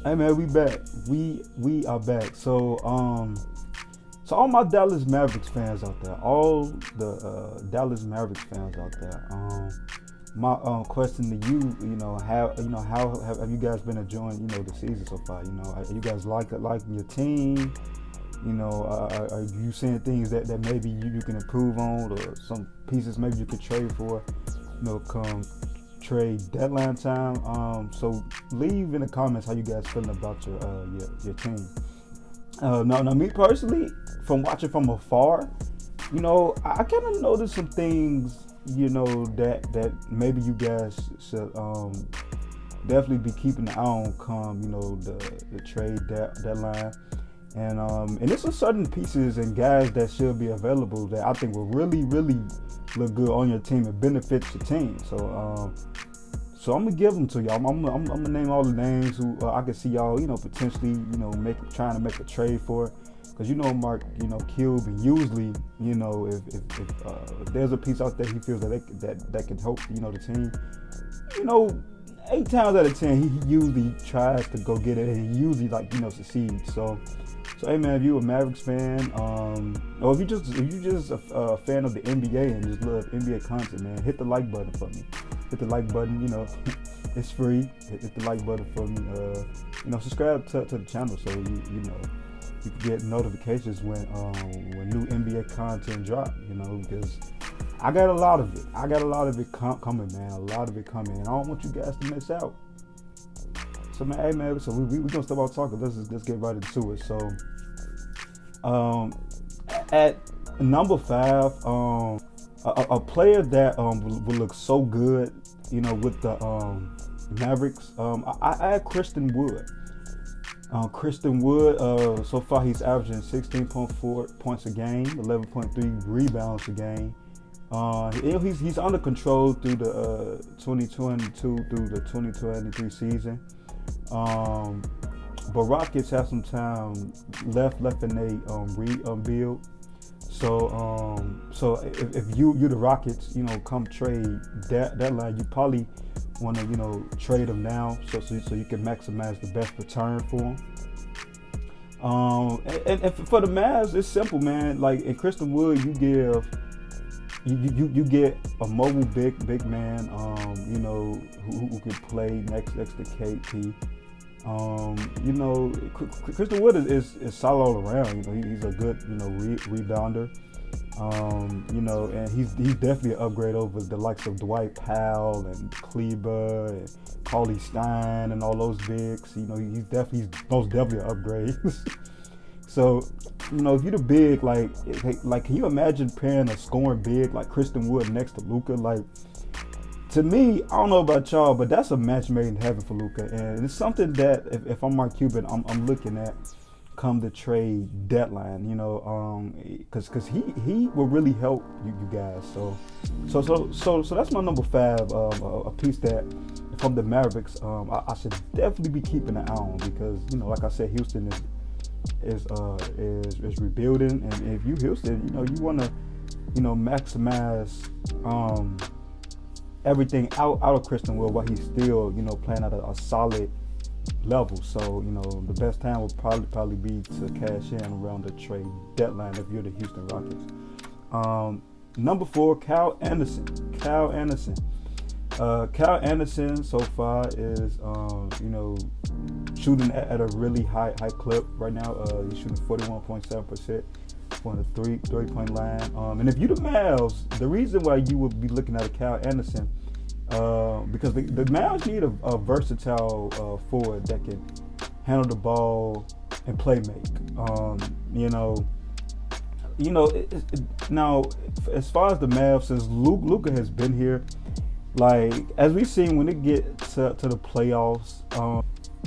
Hey man, we back. We are back. So all my Dallas Mavericks fans out there, all the Dallas Mavericks fans out there, my question to you, how have you guys been enjoying, the season so far? Are you guys liking your team? Are you seeing things that maybe you can improve on, or some pieces maybe you could trade for, come trade deadline time? So leave in the comments how you guys feeling about your team. Now, me personally, from watching from afar, I kind of noticed some things, that maybe you guys should definitely be keeping an eye on come, the trade deadline. And there's some certain pieces and guys that should be available that I think will really, really look good on your team and benefit your team. So I'm gonna give them to y'all. I'm gonna name all the names who I can see y'all, potentially, trying to make a trade for. Because Mark, Hield, and usually, if there's a piece out there he feels that can help, the team, 8 times out of 10 he usually tries to go get it, and he usually succeeds. So hey man, if you a Mavericks fan, or if you just a fan of the NBA and just love NBA content, man, hit the like button for me. Hit the like button, it's free. Hit the like button for me. Subscribe to the channel so you can get notifications when new NBA content drop. Because I got a lot of it. Coming, man. A lot of it coming, and I don't want you guys to miss out. So man, hey man, so we gonna stop all talking. Let's get right into it. So, at number 5, a player that will look so good, with the Mavericks. I had Christian Wood. So far he's averaging 16.4 points a game, 11.3 rebounds a game. He's under control through the 2022 through the 2023 season. But Rockets have some time left in they rebuild. So if you the Rockets, come trade deadline, you probably want to trade them now, so you can maximize the best return for them. And for the Mavs, it's simple, man. Like in Christian Wood, you get a mobile big man, who can play next to KP. Christian Wood is solid all around. He's a good, rebounder. And he's definitely an upgrade over the likes of Dwight Powell and Kleber and Cauley Stein and all those bigs. He's most definitely an upgrade. So, if you're the big, like, can you imagine pairing a scoring big like Christian Wood next to Luka? Like, to me, I don't know about y'all, but that's a match made in heaven for Luka, and it's something that if I'm Mark Cuban, I'm looking at come the trade deadline, because he will really help you guys. So that's my number 5, a piece that from the Mavericks, I should definitely be keeping an eye on, because like I said, Houston is rebuilding, and if you Houston, you want to maximize everything out of Christian Wood while he's still playing at a solid level. So the best time will probably be to cash in around the trade deadline if you're the Houston Rockets. Number 4, Kyle Anderson. Kyle Anderson so far is shooting at a really high clip right now. He's shooting 41.7% on the three-point line. And if you the Mavs, the reason why you would be looking at a Kyle Anderson, because the Mavs need a versatile forward that can handle the ball and play make. Now as far as the Mavs, since Luka has been here, like as we've seen when it gets to the playoffs,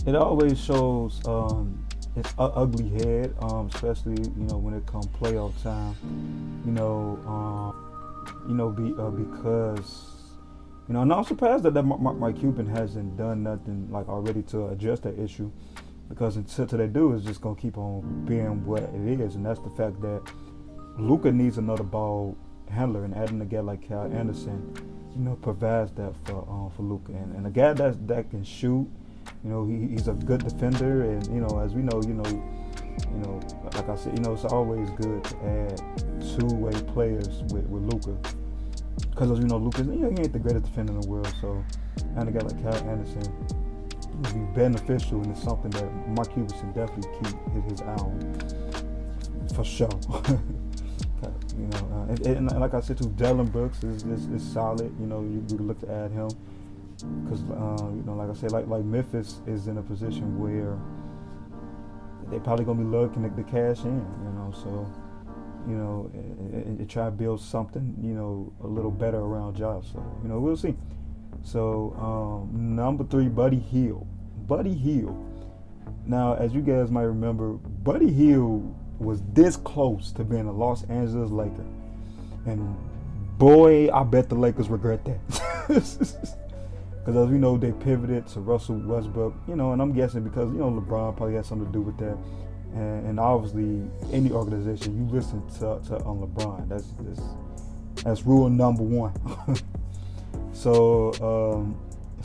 it always shows its ugly head, especially when it comes playoff time. Because and I'm surprised that Mark Cuban hasn't done nothing like already to address that issue, because until they do, it's just gonna keep on being what it is, and that's the fact that Luka needs another ball handler, and adding a guy like Kyle Anderson, provides that for Luka, and a guy that can shoot He's a good defender, and as we know, like I said, it's always good to add two-way players with Luka, because as we know, Luka, he ain't the greatest defender in the world. So, and a guy like Kyle Anderson would be beneficial, and it's something that Mark Cuban should definitely keep his eye on for sure. And like I said too, Dillon Brooks is solid. You could look to add him, because like I said, like Memphis is in a position where they probably gonna be looking to cash in. So and try to build something a little better around Josh. So we'll see. So number 3, Buddy Hield. Buddy Hield. Now, as you guys might remember, Buddy Hield was this close to being a Los Angeles Laker, and boy, I bet the Lakers regret that. Because as we know, they pivoted to Russell Westbrook, and I'm guessing because LeBron probably had something to do with that, and obviously any organization you listen to LeBron, that's rule number 1. So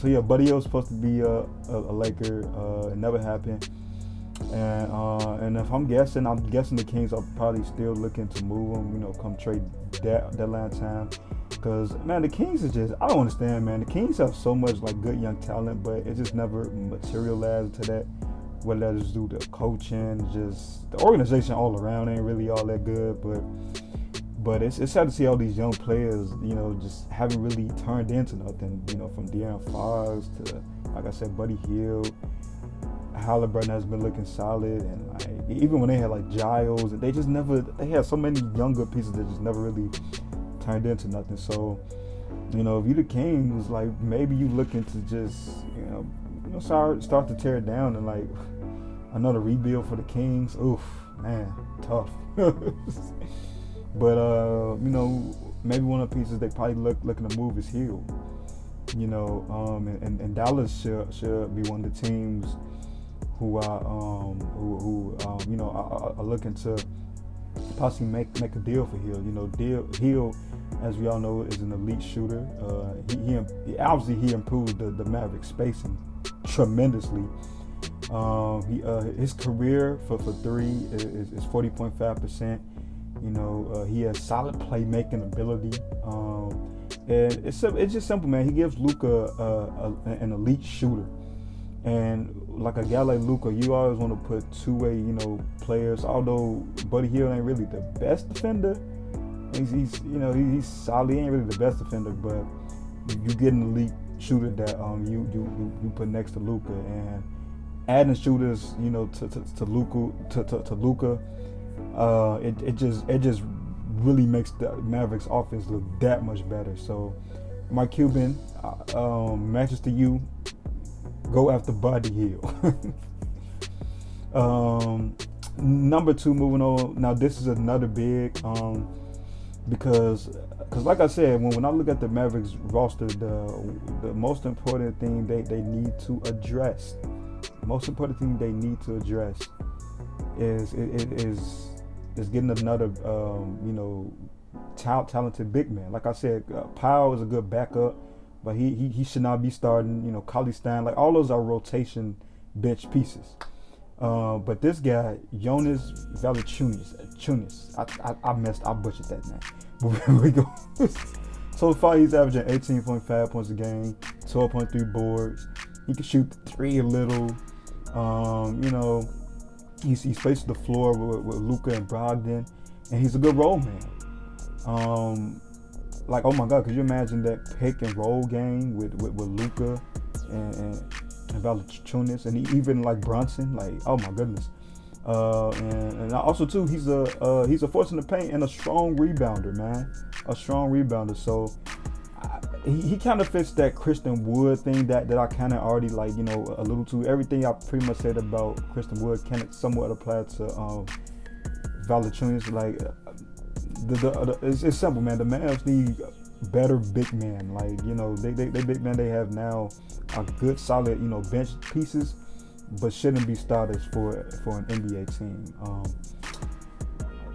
yeah, Buddy Hield was supposed to be a Laker. It never happened. And if I'm guessing the Kings are probably still looking to move him, come trade deadline time. Because, man, the Kings is just, I don't understand, man. The Kings have so much, like, good young talent, but it just never materialized to that. Whether that's due to coaching, just the organization all around ain't really all that good. But it's sad to see all these young players, just haven't really turned into nothing, from De'Aaron Fox to, like I said, Buddy Hield. Halliburton has been looking solid, and like even when they had like Giles, they just never. They had so many younger pieces that just never really turned into nothing. So, if you the Kings, like maybe you looking to just start to tear it down and like another rebuild for the Kings. Oof, man, tough. But maybe one of the pieces they probably looking to move is Hield. And Dallas should be one of the teams who are looking to possibly make a deal for Hield. Hield, as we all know, is an elite shooter. He obviously improved the Mavericks spacing tremendously. His career for 3 is 40.5%. He has solid playmaking ability. And it's just simple, man. He gives Luka an elite shooter. And like a guy like Luka, you always want to put two-way, players. Although Buddy Hield ain't really the best defender, he's solid. He ain't really the best defender, but you get an elite shooter that you put next to Luka, and adding shooters, to Luka, it just really makes the Mavericks offense look that much better. So, Mark Cuban, matches to you. Go after Buddy Hield. Number 2, moving on. Now this is another big, because like I said, when I look at the Mavericks roster, the most important thing they need to address, is getting another talented big man. Like I said, Powell is a good backup, but he should not be starting. Cauley Stein, like all those are rotation bench pieces. But this guy, Jonas Valanciunas, I butchered that name. But here we go. So far, he's averaging 18.5 points a game, 12.3 boards. He can shoot the 3 a little. He spaces the floor with Luka and Brogdon, and he's a good role man. Like, oh my God, could you imagine that pick and roll game with Luka and Valanciunas, and even like Brunson? Like, oh my goodness. And also too, he's a force in the paint and a strong rebounder, man. A strong rebounder. So he kind of fits that Christian Wood thing that I kind of already a little to. Everything I pretty much said about Christian Wood can somewhat apply to Valanciunas. Like it's simple, man. The Mavs need better big men. Like they big men they have now are good, solid bench pieces, but shouldn't be starters for an NBA team.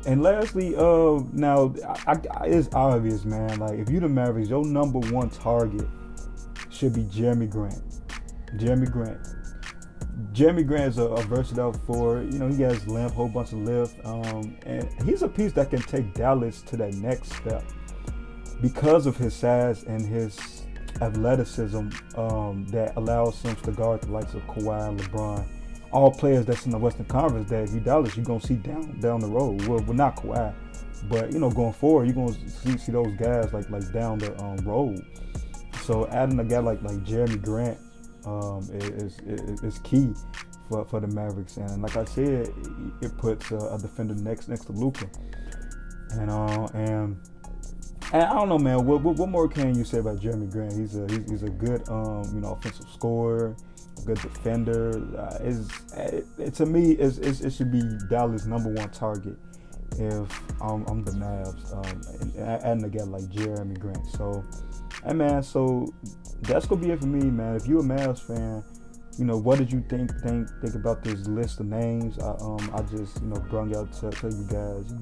And lastly, now it's obvious, man. Like if you the Mavericks, your number 1 target should be Jerami Grant. Jerami Grant is a versatile forward. He has length, whole bunch of lift, and he's a piece that can take Dallas to that next step because of his size and his athleticism that allows him to guard the likes of Kawhi and LeBron. All players that's in the Western Conference that if you Dallas, you're gonna see down the road. Well, not Kawhi, but going forward, you're gonna see those guys like down the road. So adding a guy like Jerami Grant is key for the Mavericks, and like I said, it puts a defender next to Luka, and I don't know, man. What more can you say about Jerami Grant? He's a good offensive scorer, a good defender. To me, it should be Dallas' #1 target if I'm the Mavs, adding a guy like Jerami Grant. So, hey man, so that's gonna be it for me, man. If you're a Mavs fan, what did you think about this list of names? I just brung out to you guys.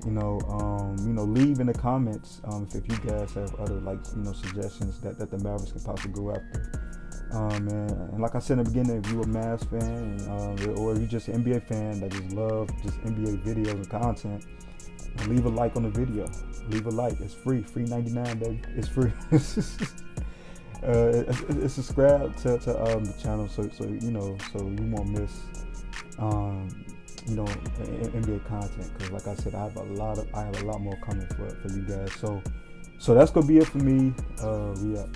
Leave in the comments if you guys have other suggestions that the Mavericks could possibly go after. And like I said in the beginning, if you're a Mavs fan or if you're just an NBA fan that just love just NBA videos and content, leave a like on the video. Leave a like. It's free. Free 99, baby. It's free. Subscribe to the channel so you won't miss NBA content, because like I said, I have a lot more coming for you guys. So that's gonna be it for me. We up.